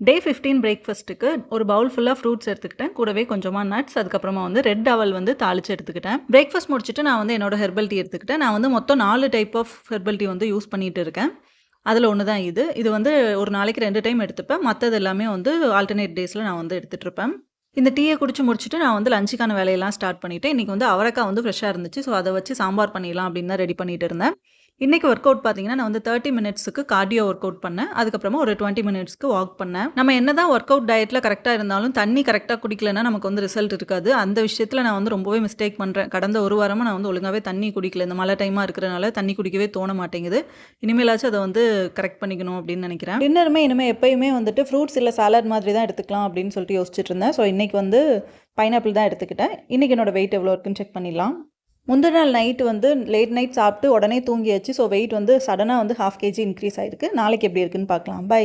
டே 15 பிரேக்ஃபாஸ்ட்டுக்கு ஒரு பவுல் ஃபுல்லா ஃப்ரூட்ஸ் எடுத்துக்கிட்டேன். கூடவே கொஞ்சமா நட்ஸ், அதுக்கப்புறமா வந்து ரெட் அவல் வந்து தாளிச்சு எடுத்துக்கிட்டேன். பிரேக்ஃபாஸ்ட் முடிச்சுட்டு நான் வந்து என்னோட ஹெர்பல் டீ எடுத்துக்கிட்டேன். நான் வந்து மொத்தம் 4 டைப் ஆஃப் ஹெர்பல் டீ வந்து யூஸ் பண்ணிட்டு இருக்கேன். அதில ஒண்ணு தான் இது. இது வந்து ஒரு நாளைக்கு 2 டைம் எடுத்துப்பேன். மத்தது எல்லாமே வந்து ஆல்டர்னேட் டேஸ்ல நான் வந்து எடுத்துட்டுருப்பேன். இந்த டீய குடிச்சு முடிச்சுட்டு நான் வந்து லஞ்சுக்கான வேலையெல்லாம் ஸ்டார்ட் பண்ணிட்டேன். இன்னைக்கு வந்து அவரைக்கா வந்து ஃப்ரெஷ்ஷா இருந்துச்சு. ஸோ அத வச்சு சாம்பார் பண்ணிடலாம் அப்படின்னு தான் ரெடி பண்ணிட்டு இருந்தேன். இன்னைக்கு ஒர்க் அவுட் பார்த்தீங்கன்னா, நான் வந்து 30 மினிட்ஸ்க்கு கார்டியோ ஒர்க் அவுட் பண்ணேன். அதுக்கப்புறமா ஒரு 20 மினிட்ஸ்க்கு வாக் பண்ணேன். நம்ம என்னதான் ஒர்க் அவுட் டயட்ல கரெக்ட்டா இருந்தாலும், தண்ணி கரெக்ட்டா குடிக்கலன்னா நமக்கு வந்து ரிசல்ட் இருக்காது. அந்த விஷயத்துல நான் வந்து ரொம்பவே மிஸ்டேக் பண்றேன். கடந்த 1 வாரமா நான் வந்து ஒழுங்காவே தண்ணி குடிக்கல. இந்த மழை டைமா இருக்கிறனால தண்ணி குடிக்கவே தோண மாட்டேங்குது. இனிமேலாச்சும் அத வந்து கரெக்ட் பண்ணிக்கணும் அப்படின்னு நெனைக்கிறேன். டின்னருமே இனிமே எப்பயுமே வந்துட்டு ஃப்ரூட்ஸ் இல்ல சாலட் மாதிரி தான் எடுத்துக்கலாம் அப்படின்னு சொல்லிட்டு யோசிச்சுட்டு இருந்தேன். ஸோ இன்னைக்கு வந்து பைனாப்பிள் தான் எடுத்துக்கிட்டேன். இன்னைக்கு என்னோட வெயிட் எவ்வளோ இருக்குன்னு செக் பண்ணிடலாம். முந்தின நாள் நைட் வந்து லேட் நைட் சாப்பிட்டு உடனே தூங்கியாச்சு. ஸோ வெயிட் வந்து சடனா வந்து 1/2 kg இன்க்ரீஸ் ஆயிருக்கு. நாளைக்கு எப்படி இருக்குன்னு பார்க்கலாம். பை.